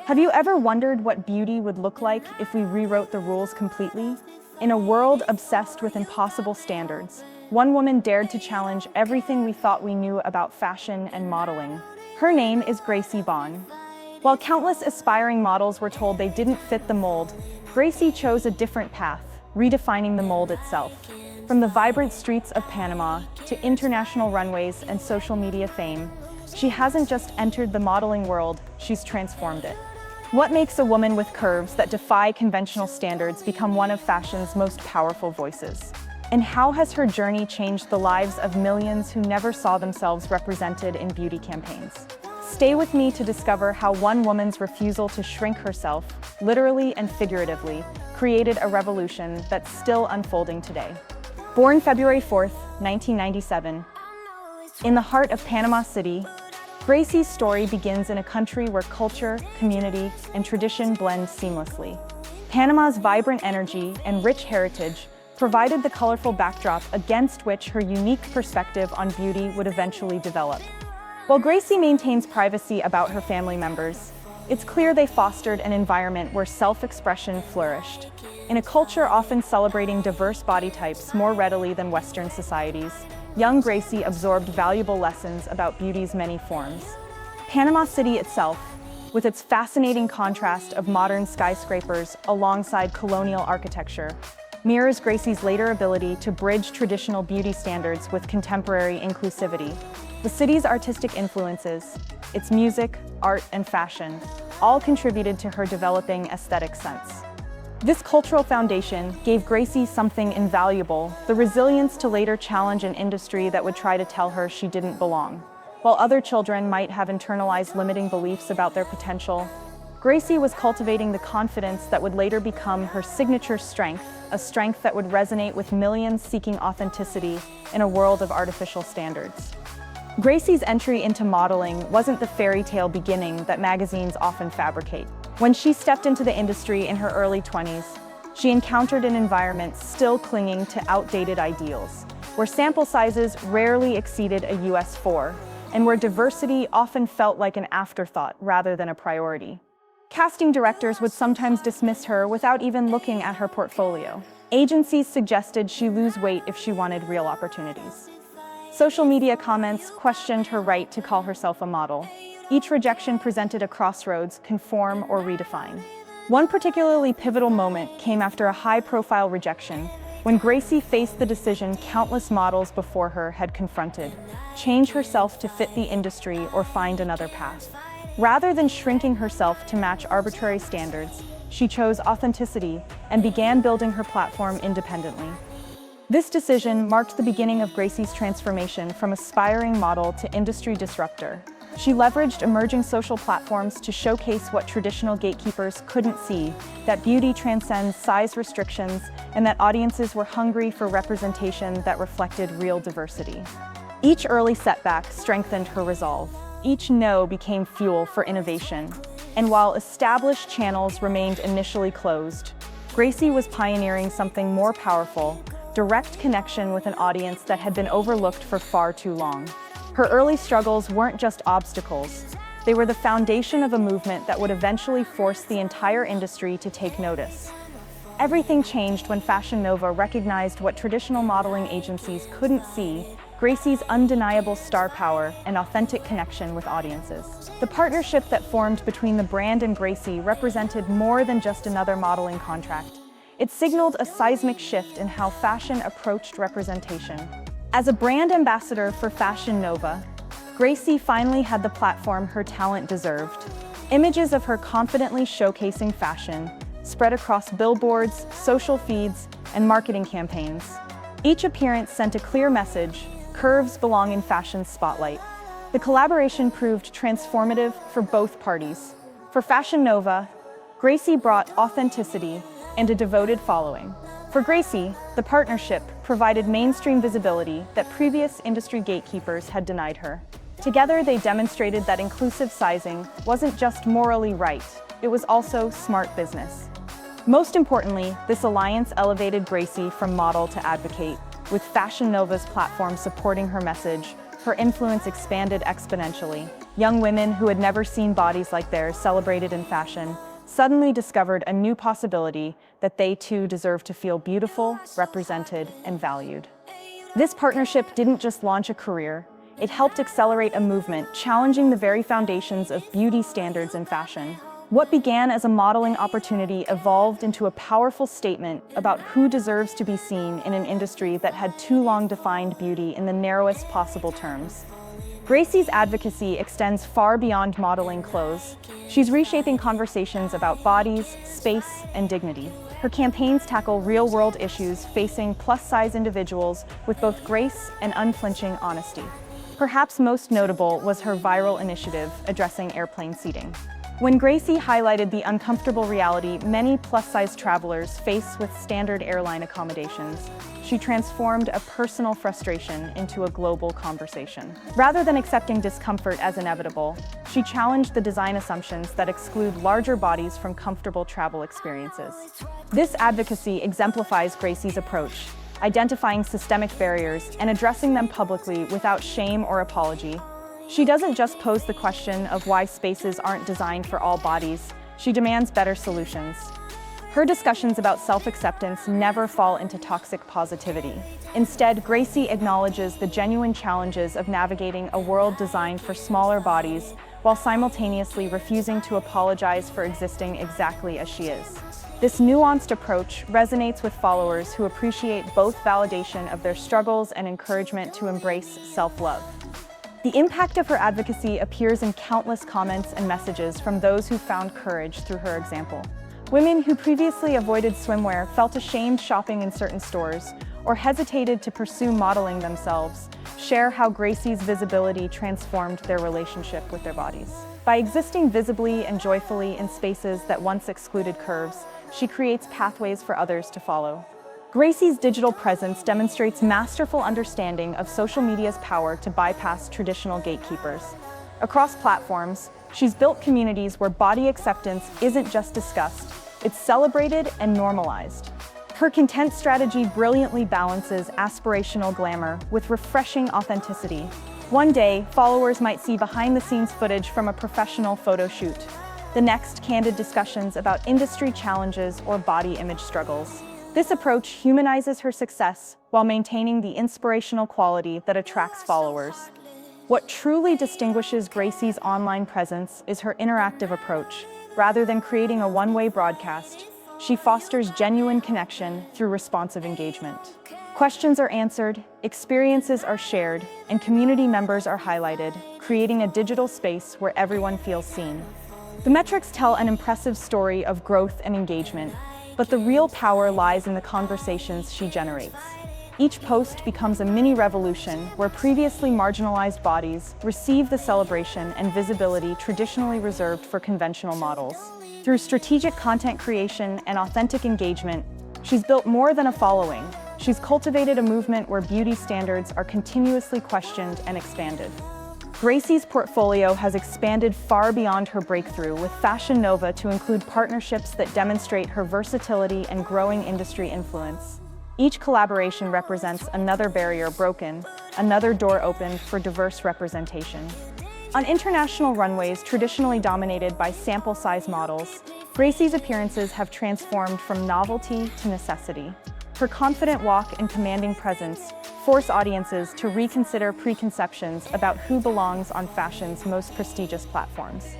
Have you ever wondered what beauty would look like if we rewrote the rules completely? In a world obsessed with impossible standards, one woman dared to challenge everything we thought we knew about fashion and modeling. Her name is Gracie Bond. While countless aspiring models were told they didn't fit the mold, Gracie chose a different path, redefining the mold itself. From the vibrant streets of Panama to international runways and social media fame, she hasn't just entered the modeling world, she's transformed it. What makes a woman with curves that defy conventional standards become one of fashion's most powerful voices? And how has her journey changed the lives of millions who never saw themselves represented in beauty campaigns? Stay with me to discover how one woman's refusal to shrink herself, literally and figuratively, created a revolution that's still unfolding today. Born February 4th, 1997, in the heart of Panama City, Gracie's story begins in a country where culture, community, and tradition blend seamlessly. Panama's vibrant energy and rich heritage provided the colorful backdrop against which her unique perspective on beauty would eventually develop. While Gracie maintains privacy about her family members, it's clear they fostered an environment where self-expression flourished. In a culture often celebrating diverse body types more readily than Western societies, young Gracie absorbed valuable lessons about beauty's many forms. Panama City itself, with its fascinating contrast of modern skyscrapers alongside colonial architecture, mirrors Gracie's later ability to bridge traditional beauty standards with contemporary inclusivity. The city's artistic influences, its music, art, and fashion, all contributed to her developing aesthetic sense. This cultural foundation gave Gracie something invaluable, the resilience to later challenge an industry that would try to tell her she didn't belong. While other children might have internalized limiting beliefs about their potential, Gracie was cultivating the confidence that would later become her signature strength, a strength that would resonate with millions seeking authenticity in a world of artificial standards. Gracie's entry into modeling wasn't the fairy tale beginning that magazines often fabricate. When she stepped into the industry in her early 20s, she encountered an environment still clinging to outdated ideals, where sample sizes rarely exceeded a US 4, and where diversity often felt like an afterthought rather than a priority. Casting directors would sometimes dismiss her without even looking at her portfolio. Agencies suggested she lose weight if she wanted real opportunities. Social media comments questioned her right to call herself a model. Each rejection presented a crossroads, conform or redefine. One particularly pivotal moment came after a high-profile rejection, when Gracie faced the decision countless models before her had confronted: change herself to fit the industry or find another path. Rather than shrinking herself to match arbitrary standards, she chose authenticity and began building her platform independently. This decision marked the beginning of Gracie's transformation from aspiring model to industry disruptor. She leveraged emerging social platforms to showcase what traditional gatekeepers couldn't see: that beauty transcends size restrictions and that audiences were hungry for representation that reflected real diversity. Each early setback strengthened her resolve. Each no became fuel for innovation. And while established channels remained initially closed, Gracie was pioneering something more powerful: direct connection with an audience that had been overlooked for far too long. Her early struggles weren't just obstacles, they were the foundation of a movement that would eventually force the entire industry to take notice. Everything changed when Fashion Nova recognized what traditional modeling agencies couldn't see: Gracie's undeniable star power and authentic connection with audiences. The partnership that formed between the brand and Gracie represented more than just another modeling contract. It signaled a seismic shift in how fashion approached representation. As a brand ambassador for Fashion Nova, Gracie finally had the platform her talent deserved. Images of her confidently showcasing fashion spread across billboards, social feeds, and marketing campaigns. Each appearance sent a clear message: curves belong in fashion's spotlight. The collaboration proved transformative for both parties. For Fashion Nova, Gracie brought authenticity and a devoted following. For Gracie, the partnership provided mainstream visibility that previous industry gatekeepers had denied her. Together, they demonstrated that inclusive sizing wasn't just morally right, it was also smart business. Most importantly, this alliance elevated Gracie from model to advocate, with Fashion Nova's platform supporting her message, her influence expanded exponentially. Young women who had never seen bodies like theirs celebrated in fashion suddenly discovered a new possibility that they too deserved to feel beautiful, represented, and valued. This partnership didn't just launch a career, it helped accelerate a movement challenging the very foundations of beauty standards in fashion. What began as a modeling opportunity evolved into a powerful statement about who deserves to be seen in an industry that had too long defined beauty in the narrowest possible terms. Gracie's advocacy extends far beyond modeling clothes. She's reshaping conversations about bodies, space, and dignity. Her campaigns tackle real-world issues facing plus-size individuals with both grace and unflinching honesty. Perhaps most notable was her viral initiative addressing airplane seating. When Gracie highlighted the uncomfortable reality many plus-size travelers face with standard airline accommodations, she transformed a personal frustration into a global conversation. Rather than accepting discomfort as inevitable, she challenged the design assumptions that exclude larger bodies from comfortable travel experiences. This advocacy exemplifies Gracie's approach, identifying systemic barriers and addressing them publicly without shame or apology. She doesn't just pose the question of why spaces aren't designed for all bodies, she demands better solutions. Her discussions about self-acceptance never fall into toxic positivity. Instead, Gracie acknowledges the genuine challenges of navigating a world designed for smaller bodies while simultaneously refusing to apologize for existing exactly as she is. This nuanced approach resonates with followers who appreciate both validation of their struggles and encouragement to embrace self-love. The impact of her advocacy appears in countless comments and messages from those who found courage through her example. Women who previously avoided swimwear felt ashamed shopping in certain stores or hesitated to pursue modeling themselves, share how Gracie's visibility transformed their relationship with their bodies. By existing visibly and joyfully in spaces that once excluded curves, she creates pathways for others to follow. Gracie's digital presence demonstrates masterful understanding of social media's power to bypass traditional gatekeepers. Across platforms, she's built communities where body acceptance isn't just discussed, it's celebrated and normalized. Her content strategy brilliantly balances aspirational glamour with refreshing authenticity. One day, followers might see behind-the-scenes footage from a professional photo shoot. The next, candid discussions about industry challenges or body image struggles. This approach humanizes her success while maintaining the inspirational quality that attracts followers. What truly distinguishes Gracie's online presence is her interactive approach. Rather than creating a one-way broadcast, she fosters genuine connection through responsive engagement. Questions are answered, experiences are shared, and community members are highlighted, creating a digital space where everyone feels seen. The metrics tell an impressive story of growth and engagement, but the real power lies in the conversations she generates. Each post becomes a mini revolution where previously marginalized bodies receive the celebration and visibility traditionally reserved for conventional models. Through strategic content creation and authentic engagement, she's built more than a following. She's cultivated a movement where beauty standards are continuously questioned and expanded. Gracie's portfolio has expanded far beyond her breakthrough, with Fashion Nova to include partnerships that demonstrate her versatility and growing industry influence. Each collaboration represents another barrier broken, another door opened for diverse representation. On international runways traditionally dominated by sample-size models, Gracie's appearances have transformed from novelty to necessity. Her confident walk and commanding presence force audiences to reconsider preconceptions about who belongs on fashion's most prestigious platforms.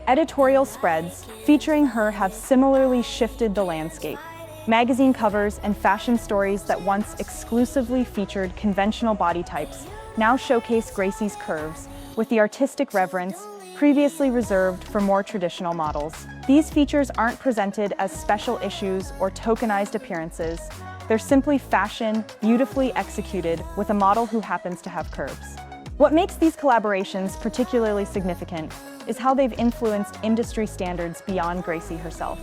Editorial spreads featuring her have similarly shifted the landscape. Magazine covers and fashion stories that once exclusively featured conventional body types now showcase Gracie's curves with the artistic reverence previously reserved for more traditional models. These features aren't presented as special issues or tokenized appearances. They're simply fashion, beautifully executed with a model who happens to have curves. What makes these collaborations particularly significant is how they've influenced industry standards beyond Gracie herself.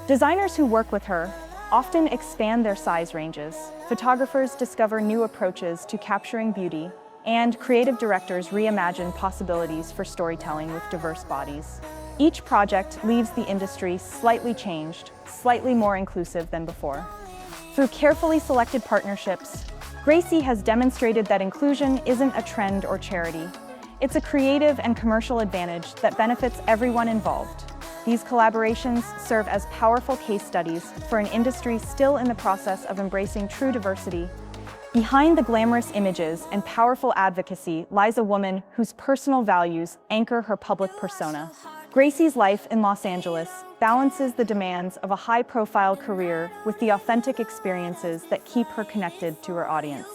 Designers who work with her often expand their size ranges, photographers discover new approaches to capturing beauty, and creative directors reimagine possibilities for storytelling with diverse bodies. Each project leaves the industry slightly changed, slightly more inclusive than before. Through carefully selected partnerships, Gracie has demonstrated that inclusion isn't a trend or charity. It's a creative and commercial advantage that benefits everyone involved. These collaborations serve as powerful case studies for an industry still in the process of embracing true diversity. Behind the glamorous images and powerful advocacy lies a woman whose personal values anchor her public persona. Gracie's life in Los Angeles balances the demands of a high-profile career with the authentic experiences that keep her connected to her audience.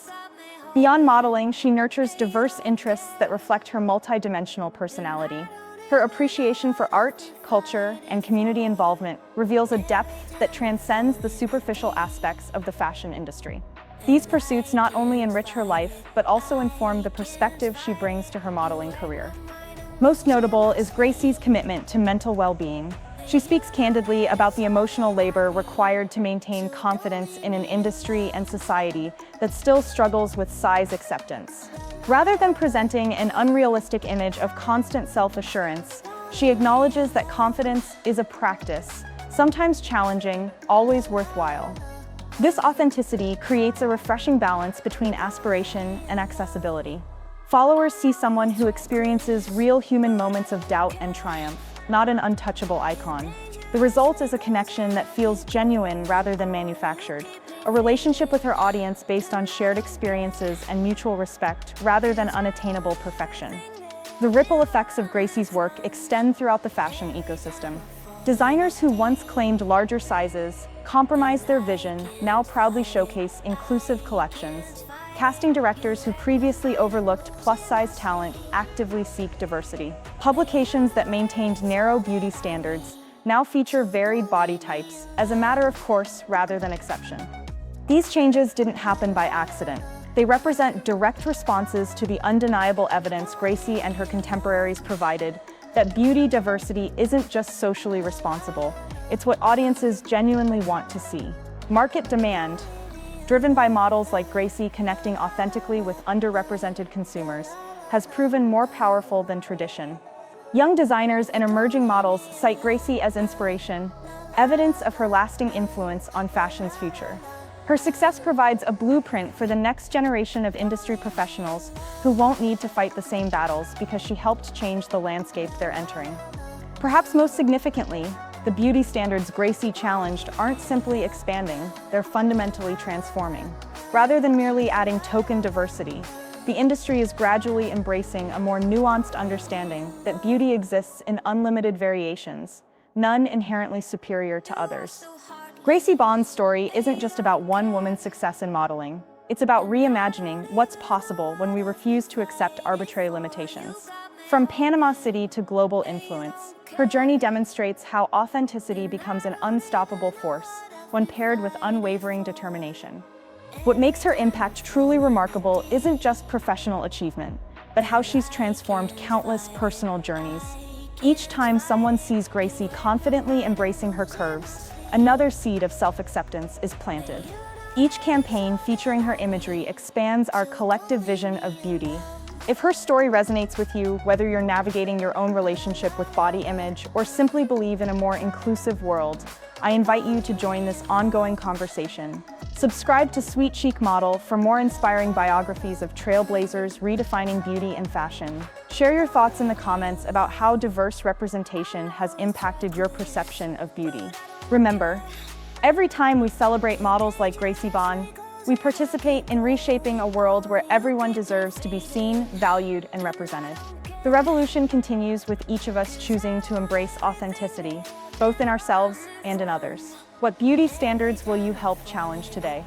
Beyond modeling, she nurtures diverse interests that reflect her multidimensional personality. Her appreciation for art, culture, and community involvement reveals a depth that transcends the superficial aspects of the fashion industry. These pursuits not only enrich her life, but also inform the perspective she brings to her modeling career. Most notable is Gracie's commitment to mental well-being. She speaks candidly about the emotional labor required to maintain confidence in an industry and society that still struggles with size acceptance. Rather than presenting an unrealistic image of constant self-assurance, she acknowledges that confidence is a practice, sometimes challenging, always worthwhile. This authenticity creates a refreshing balance between aspiration and accessibility. Followers see someone who experiences real human moments of doubt and triumph, not an untouchable icon. The result is a connection that feels genuine rather than manufactured, a relationship with her audience based on shared experiences and mutual respect rather than unattainable perfection. The ripple effects of Gracie's work extend throughout the fashion ecosystem. Designers who once claimed larger sizes, compromised their vision, now proudly showcase inclusive collections. Casting directors who previously overlooked plus-size talent actively seek diversity. Publications that maintained narrow beauty standards now feature varied body types as a matter of course rather than exception. These changes didn't happen by accident. They represent direct responses to the undeniable evidence Gracie and her contemporaries provided that beauty diversity isn't just socially responsible, it's what audiences genuinely want to see. Market demand, driven by models like Gracie connecting authentically with underrepresented consumers, has proven more powerful than tradition. Young designers and emerging models cite Gracie as inspiration, evidence of her lasting influence on fashion's future. Her success provides a blueprint for the next generation of industry professionals who won't need to fight the same battles because she helped change the landscape they're entering. Perhaps most significantly, the beauty standards Gracie challenged aren't simply expanding, they're fundamentally transforming. Rather than merely adding token diversity, the industry is gradually embracing a more nuanced understanding that beauty exists in unlimited variations, none inherently superior to others. Gracie Bond's story isn't just about one woman's success in modeling. It's about reimagining what's possible when we refuse to accept arbitrary limitations. From Panama City to global influence, her journey demonstrates how authenticity becomes an unstoppable force when paired with unwavering determination. What makes her impact truly remarkable isn't just professional achievement, but how she's transformed countless personal journeys. Each time someone sees Gracie confidently embracing her curves, another seed of self-acceptance is planted. Each campaign featuring her imagery expands our collective vision of beauty. If her story resonates with you, whether you're navigating your own relationship with body image or simply believe in a more inclusive world, I invite you to join this ongoing conversation. Subscribe to Sweet Chic Model for more inspiring biographies of trailblazers redefining beauty and fashion. Share your thoughts in the comments about how diverse representation has impacted your perception of beauty. Remember, every time we celebrate models like Gracie Bond, we participate in reshaping a world where everyone deserves to be seen, valued, and represented. The revolution continues with each of us choosing to embrace authenticity, both in ourselves and in others. What beauty standards will you help challenge today?